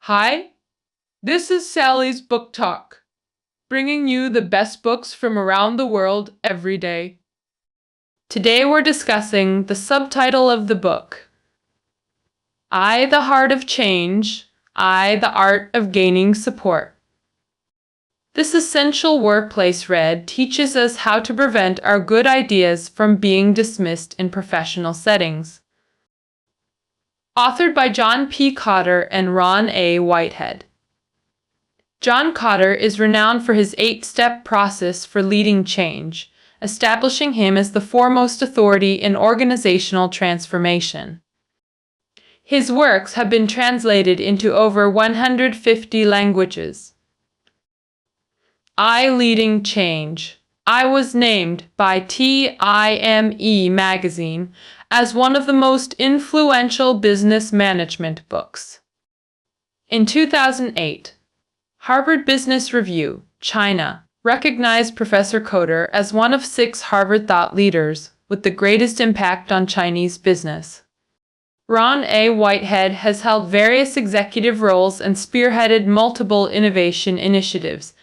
Hi, this is Sally's Book Talk, bringing you the best books from around the world every day. Today we're discussing the subtitle of the book, I, the Heart of Change, I, the Art of Gaining Support. This essential workplace read teaches us how to prevent our good ideas from being dismissed in professional settings. Authored by John P. Cotter and Ron A. Whitehead. John Cotter is renowned for his 8-step process for leading change, establishing him as the foremost authority in organizational transformation. His works have been translated into over 150 languages. I Leading Change. I was named by TIME magazine as one of the most influential business management books. In 2008, Harvard Business Review, China, recognized Professor Cotter as one of 6 Harvard thought leaders with the greatest impact on Chinese business. Ron A. Whitehead has held various executive roles and spearheaded multiple innovation initiatives,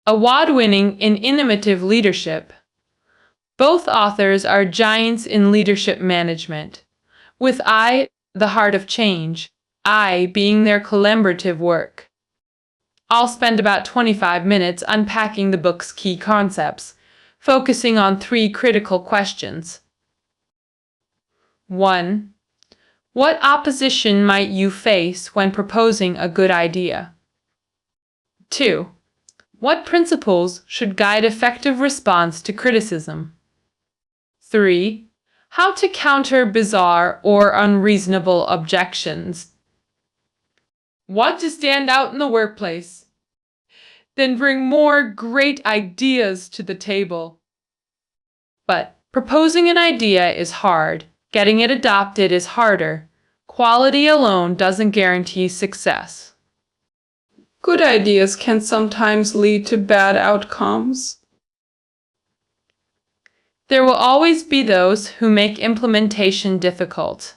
award-winning in innovative leadership. Both authors are giants in leadership management, with I, the Heart of Change, I being their collaborative work. I'll spend about 25 minutes unpacking the book's key concepts, focusing on 3 critical questions. 1. What opposition might you face when proposing a good idea? 2. What principles should guide effective response to criticism? 3. How to counter bizarre or unreasonable objections. Want to stand out in the workplace? Then bring more great ideas to the table. But proposing an idea is hard. Getting it adopted is harder. Quality alone doesn't guarantee success. Good ideas can sometimes lead to bad outcomes. There will always be those who make implementation difficult.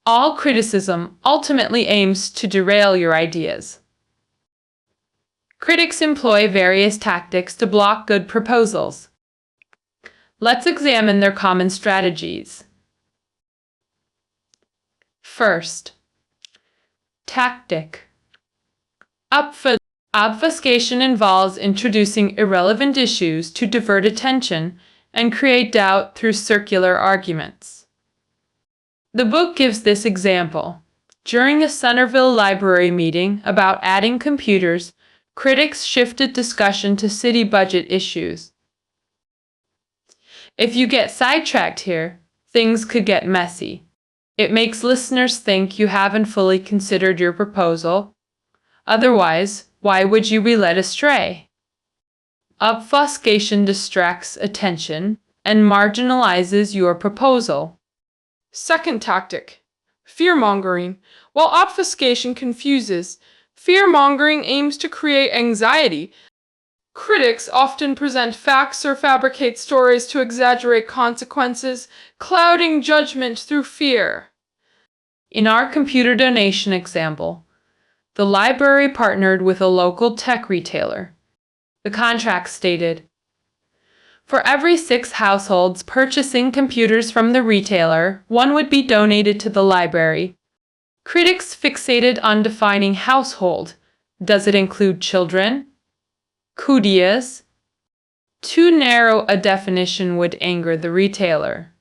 All criticism ultimately aims to derail your ideas. Critics employ various tactics to block good proposals. Let's examine their common strategies. First, tactic. Obfuscation involves introducing irrelevant issues to divert attention and create doubt through circular arguments. The book gives this example. During a Centerville library meeting about adding computers, critics shifted discussion to city budget issues. If you get sidetracked here, things could get messy. It makes listeners think you haven't fully considered your proposal. Otherwise, why would you be led astray? Obfuscation distracts attention and marginalizes your proposal. Second tactic, fear-mongering. While obfuscation confuses, fear-mongering aims to create anxiety. Critics often present facts or fabricate stories to exaggerate consequences, clouding judgment through fear. In our computer donation example, the library partnered with a local tech retailer. The contract stated, for every 6 households purchasing computers from the retailer, 1 would be donated to the library. Critics fixated on defining household. Does it include children? Kudias? Too narrow a definition would anger the retailer.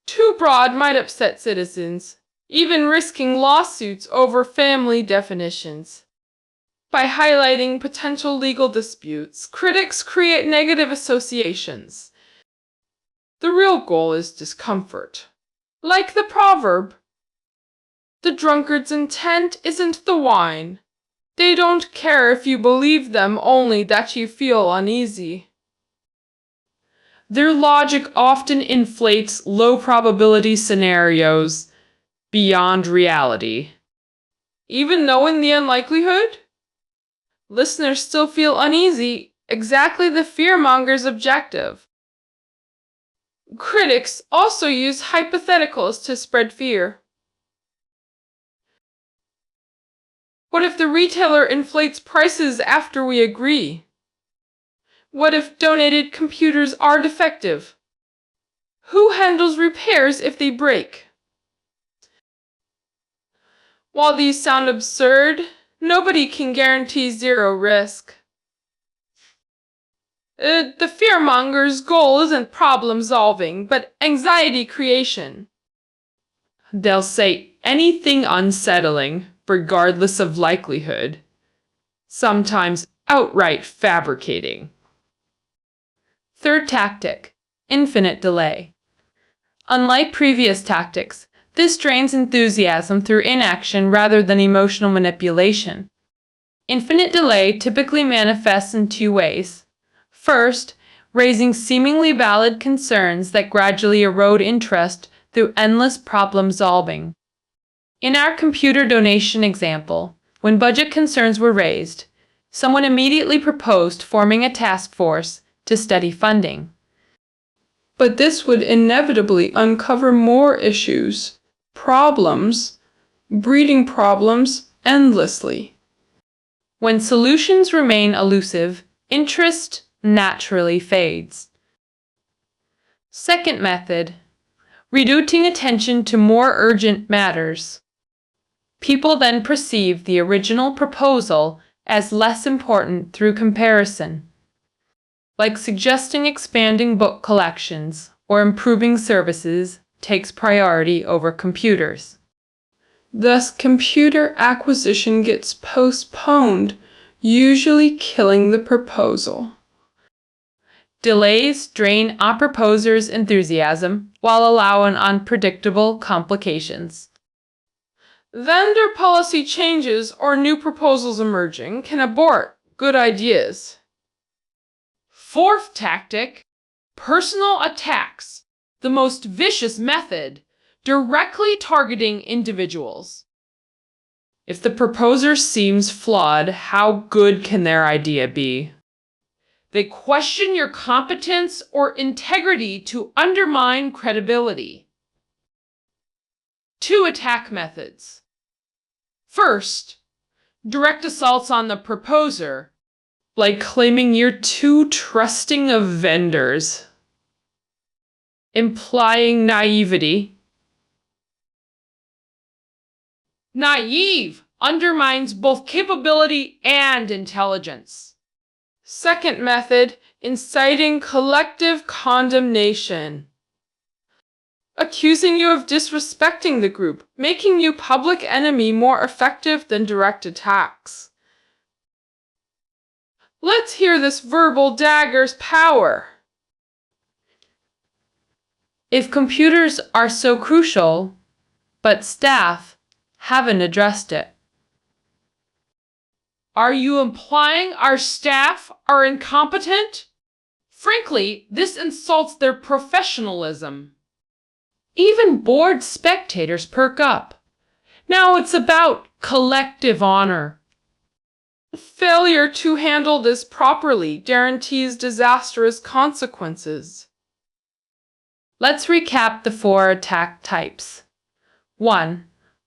Too broad might upset citizens, even risking lawsuits over family definitions. By highlighting potential legal disputes, critics create negative associations. The real goal is discomfort. Like the proverb, the drunkard's intent isn't the wine. They don't care if you believe them, only that you feel uneasy. Their logic often inflates low-probability scenarios beyond reality. Even knowing the unlikelihood, listeners still feel uneasy, exactly the fearmonger's objective. Critics also use hypotheticals to spread fear. What if the retailer inflates prices after we agree? What if donated computers are defective? Who handles repairs if they break? While these sound absurd, nobody can guarantee zero risk. The fearmonger's goal isn't problem solving, but anxiety creation. They'll say anything unsettling, regardless of likelihood, sometimes outright fabricating. Third tactic, infinite delay. Unlike previous tactics, this drains enthusiasm through inaction rather than emotional manipulation. Infinite delay typically manifests in two ways. First, raising seemingly valid concerns that gradually erode interest through endless problem solving. In our computer donation example, when budget concerns were raised, someone immediately proposed forming a task force to study funding. But this would inevitably uncover more issues, problems, breeding problems endlessly. When solutions remain elusive, interest naturally fades. Second method, rerouting attention to more urgent matters. People then perceive the original proposal as less important through comparison, like suggesting expanding book collections or improving services takes priority over computers. Thus, computer acquisition gets postponed, usually killing the proposal. Delays drain a proposer's enthusiasm while allowing unpredictable complications. Vendor policy changes or new proposals emerging can abort good ideas. Fourth tactic, personal attacks, the most vicious method, directly targeting individuals. If the proposer seems flawed, how good can their idea be? They question your competence or integrity to undermine credibility. 2 attack methods. First, direct assaults on the proposer, like claiming you're too trusting of vendors, implying naivety. Naive undermines both capability and intelligence. Second method, inciting collective condemnation. Accusing you of disrespecting the group, making you public enemy more effective than direct attacks. Let's hear this verbal dagger's power. If computers are so crucial, but staff haven't addressed it. Are you implying our staff are incompetent? Frankly, this insults their professionalism. Even bored spectators perk up. Now it's about collective honor. Failure to handle this properly guarantees disastrous consequences. Let's recap the 4 attack types. 1.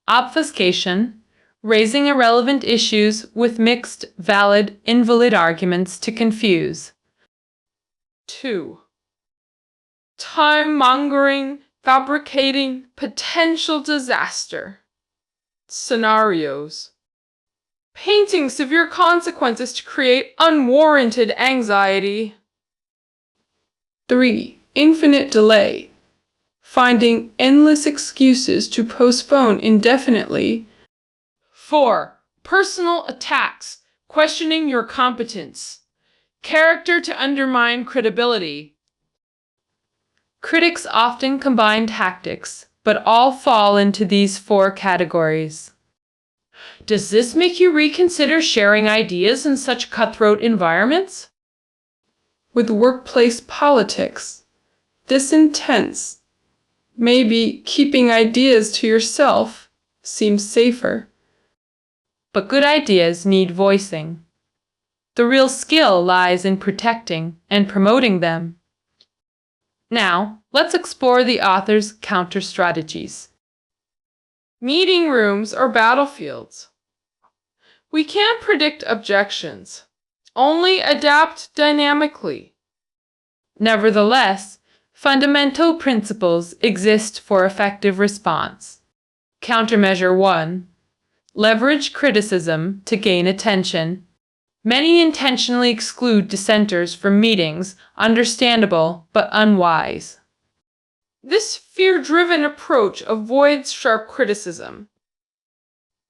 Obfuscation, raising irrelevant issues with mixed, valid, invalid arguments to confuse. 2. Time-mongering, fabricating potential disaster scenarios. Painting severe consequences to create unwarranted anxiety. 3. Infinite delay. Finding endless excuses to postpone indefinitely. 4. Personal attacks, questioning your competence. Character to undermine credibility. Critics often combine tactics, but all fall into these 4 categories. Does this make you reconsider sharing ideas in such cutthroat environments? With workplace politics, this intense, maybe keeping ideas to yourself seems safer. But good ideas need voicing. The real skill lies in protecting and promoting them. Now, let's explore the author's counter-strategies. Meeting rooms or battlefields. We can't predict objections, only adapt dynamically. Nevertheless, fundamental principles exist for effective response. Countermeasure 1. Leverage criticism to gain attention. Many intentionally exclude dissenters from meetings, understandable but unwise. This fear-driven approach avoids sharp criticism.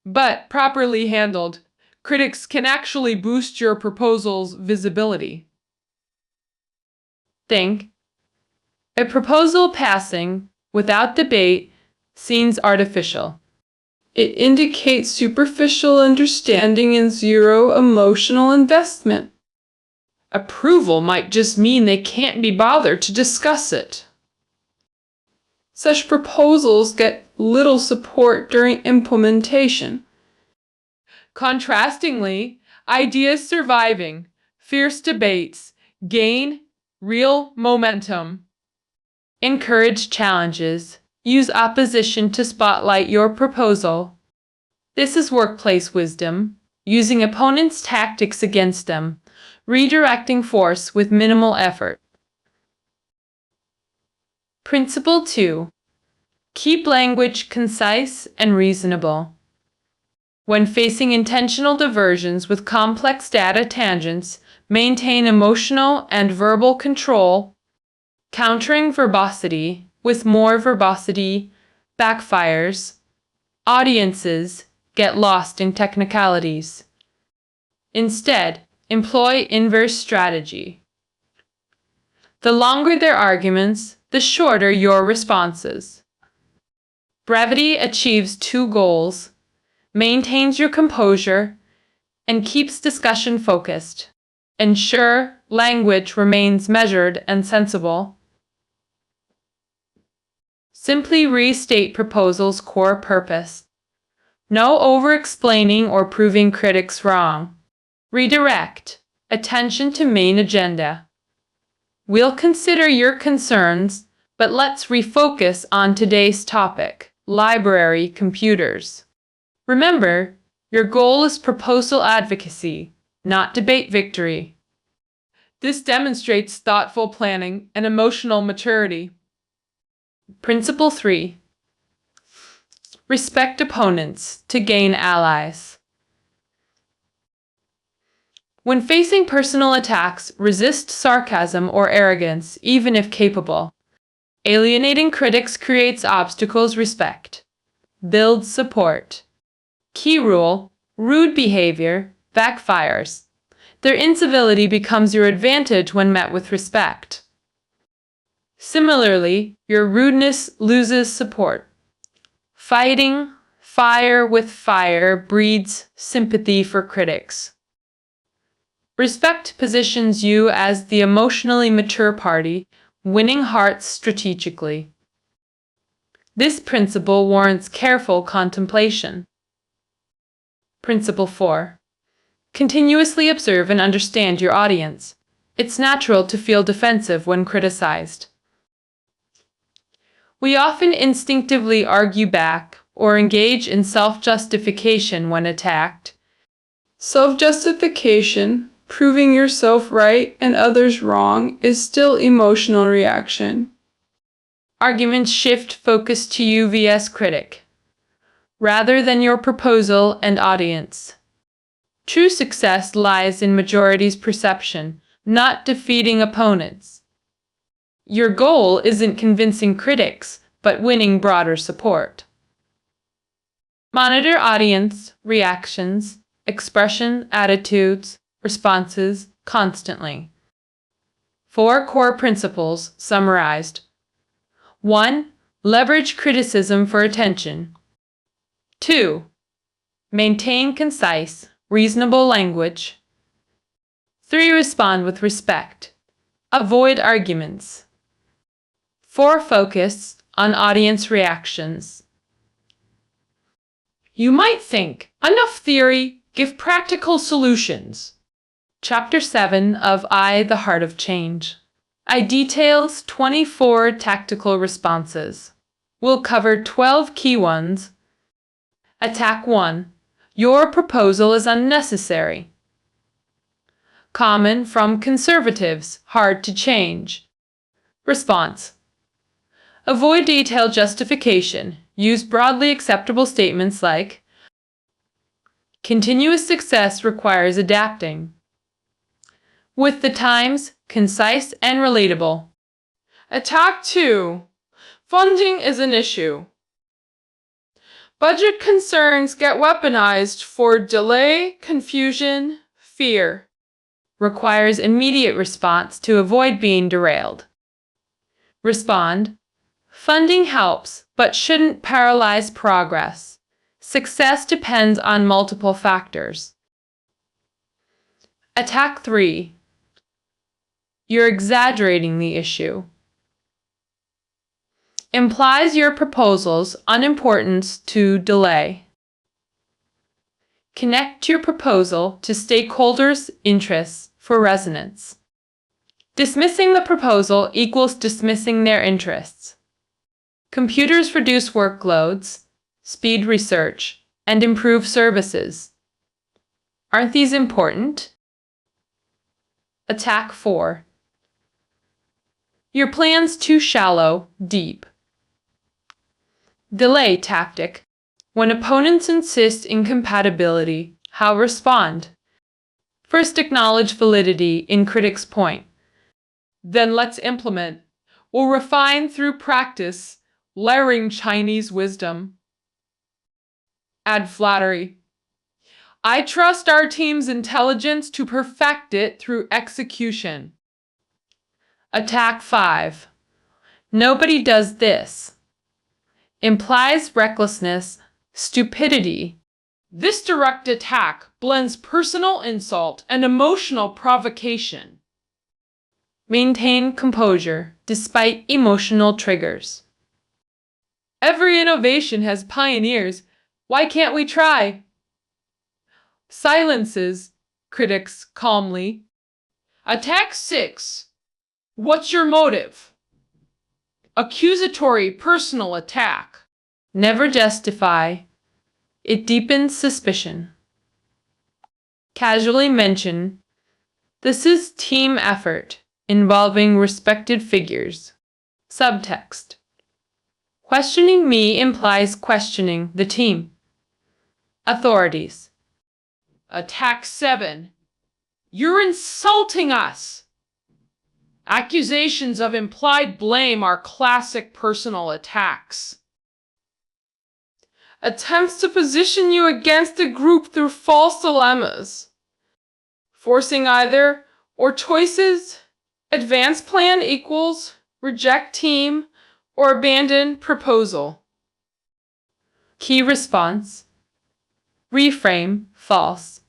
But properly handled, critics can actually boost your proposal's visibility. Think. A proposal passing without debate seems artificial. It indicates superficial understanding and zero emotional investment. Approval might just mean they can't be bothered to discuss it. Such proposals get little support during implementation. Contrastingly, ideas surviving fierce debates gain real momentum. Encourage challenges. Use opposition to spotlight your proposal. This is workplace wisdom, using opponents' tactics against them, redirecting force with minimal effort. Principle 2. Keep language concise and reasonable. When facing intentional diversions with complex data tangents, maintain emotional and verbal control. Countering verbosity with more verbosity backfires. Audiences get lost in technicalities. Instead, employ inverse strategy. The longer their arguments, the shorter your responses. Brevity achieves two goals: maintains your composure and keeps discussion focused. Ensure language remains measured and sensible. Simply restate proposal's core purpose. No over-explaining or proving critics wrong. Redirect attention to main agenda. We'll consider your concerns, but let's refocus on today's topic: library computers. Remember, your goal is proposal advocacy, not debate victory. This demonstrates thoughtful planning and emotional maturity. Principle 3. Respect opponents to gain allies. When facing personal attacks, resist sarcasm or arrogance, even if capable. Alienating critics creates obstacles. Respect builds support. Key rule: rude behavior backfires. Their incivility becomes your advantage when met with respect. Similarly, your rudeness loses support. Fighting fire with fire breeds sympathy for critics. Respect positions you as the emotionally mature party, winning hearts strategically. This principle warrants careful contemplation. Principle 4. Continuously observe and understand your audience. It's natural to feel defensive when criticized. We often instinctively argue back or engage in self-justification when attacked. Self-justification, proving yourself right and others wrong, is still emotional reaction. Arguments shift focus to you vs critic, rather than your proposal and audience. True success lies in majority's perception, not defeating opponents. Your goal isn't convincing critics, but winning broader support. Monitor audience reactions, expression, attitudes, responses constantly. 4 core principles summarized. 1. Leverage criticism for attention. 2. Maintain concise, reasonable language. 3. Respond with respect. Avoid arguments. 4. Focus on audience reactions. You might think, enough theory, give practical solutions. Chapter 7 of I, the Heart of Change. I details 24 tactical responses. We'll cover 12 key ones. Attack 1. Your proposal is unnecessary. Common from conservatives, hard to change. Response. Avoid detailed justification. Use broadly acceptable statements like, continuous success requires adapting. With the times, concise and relatable. Attack 2. Funding is an issue. Budget concerns get weaponized for delay, confusion, fear. Requires immediate response to avoid being derailed. Respond. Funding helps, but shouldn't paralyze progress. Success depends on multiple factors. Attack 3. You're exaggerating the issue. Implies your proposal's unimportance to delay. Connect your proposal to stakeholders' interests for resonance. Dismissing the proposal equals dismissing their interests. Computers reduce workloads, speed research, and improve services. Aren't these important? Attack 4. Your plan's too shallow, deep. Delay tactic. When opponents insist incompatibility, how respond? First, acknowledge validity in critics' point. Then let's implement. We'll refine through practice, layering Chinese wisdom. Add flattery. I trust our team's intelligence to perfect it through execution. Attack 5. Nobody does this. Implies recklessness, stupidity. This direct attack blends personal insult and emotional provocation. Maintain composure despite emotional triggers. Every innovation has pioneers. Why can't we try? Silences critics calmly. Attack 6. What's your motive? Accusatory personal attack. Never justify. It deepens suspicion. Casually mention, this is team effort involving respected figures. Subtext. Questioning me implies questioning the team. Authorities. Attack 7. You're insulting us. Accusations of implied blame are classic personal attacks. Attempts to position you against a group through false dilemmas. Forcing either or choices. Advance plan equals reject team or abandon proposal. Key response. Reframe false.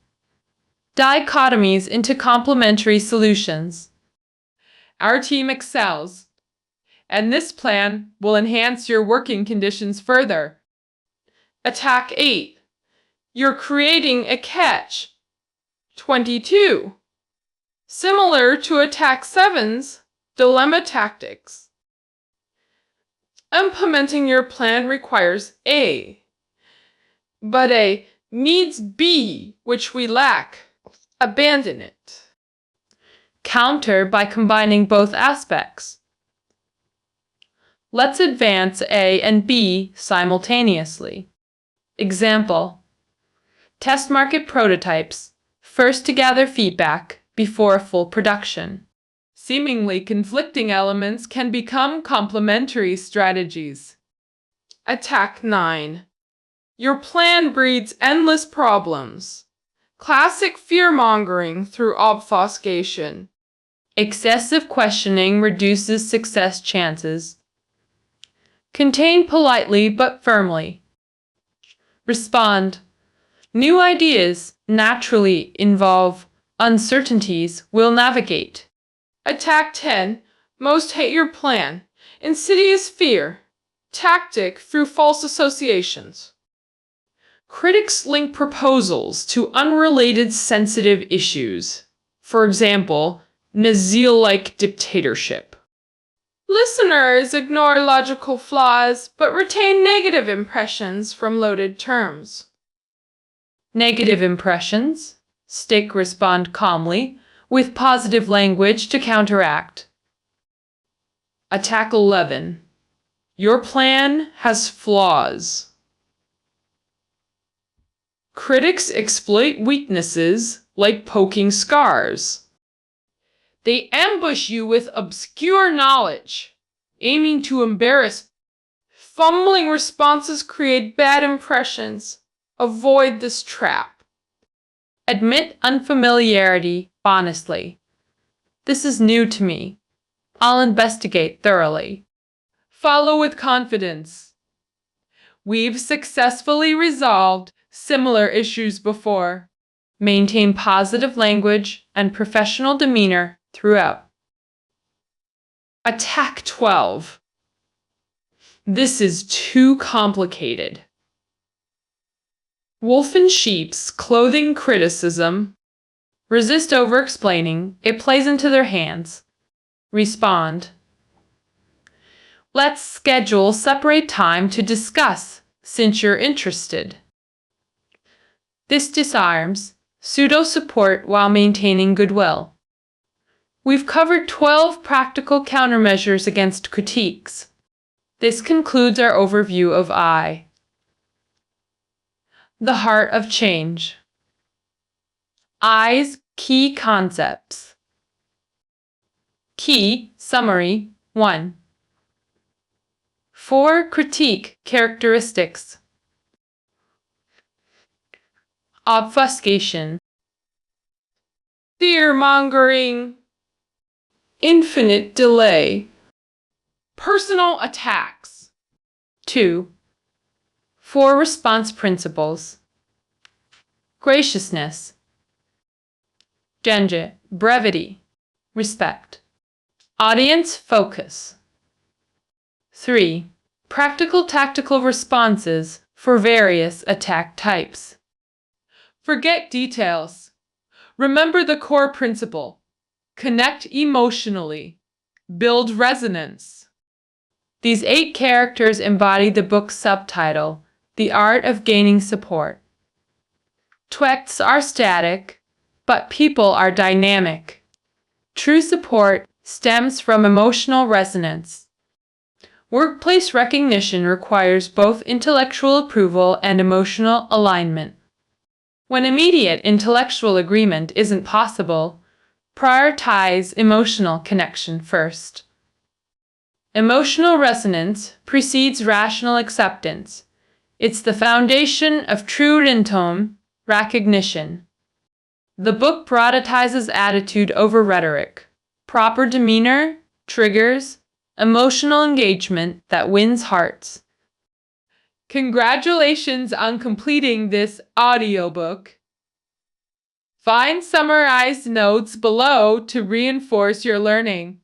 Dichotomies into complementary solutions. Our team excels, and this plan will enhance your working conditions further. Attack 8. You're creating a catch. 22. Similar to Attack 7's dilemma tactics. Implementing your plan requires A, but A needs B, which we lack. Abandon it. Counter by combining both aspects. Let's advance A and B simultaneously. Example. Test market prototypes, first to gather feedback before full production. Seemingly conflicting elements can become complementary strategies. Attack 9. Your plan breeds endless problems. Classic fear-mongering through obfuscation. Excessive questioning reduces success chances. Contain politely but firmly. Respond. New ideas naturally involve uncertainties we'll navigate. Attack 10. Most hate your plan. Insidious fear. Tactic through false associations. Critics link proposals to unrelated sensitive issues. For example, Nazi-like dictatorship. Listeners ignore logical flaws but retain negative impressions from loaded terms. Negative impressions. Stick respond calmly, with positive language to counteract. Attack 11. Your plan has flaws. Critics exploit weaknesses like poking scars. They ambush you with obscure knowledge, aiming to embarrass. Fumbling responses create bad impressions. Avoid this trap. Admit unfamiliarity honestly. This is new to me. I'll investigate thoroughly. Follow with confidence. We've successfully resolved similar issues before. Maintain positive language and professional demeanor throughout. Attack 12. This is too complicated. Wolf in sheep's clothing criticism. Resist over-explaining. It plays into their hands. Respond. Let's schedule separate time to discuss, since you're interested. This disarms. Pseudo-support while maintaining goodwill. We've covered 12 practical countermeasures against critiques. This concludes our overview of I. The heart of change. I's key concepts. Key summary 1. 4 critique characteristics. Obfuscation. Fear-mongering. Infinite delay. Personal attacks. 2. 4 response principles. Graciousness. Danger, brevity, respect. Audience focus. 3. Practical tactical responses for various attack types. Forget details. Remember the core principle. Connect emotionally. Build resonance. These 8 characters embody the book's subtitle, The Art of Gaining Support. Texts are static, but people are dynamic. True support stems from emotional resonance. Workplace recognition requires both intellectual approval and emotional alignment. When immediate intellectual agreement isn't possible, prioritize emotional connection first. Emotional resonance precedes rational acceptance. It's the foundation of true rintom, recognition. The book prioritizes attitude over rhetoric, proper demeanor, triggers, emotional engagement that wins hearts. Congratulations on completing this audiobook. Find summarized notes below to reinforce your learning.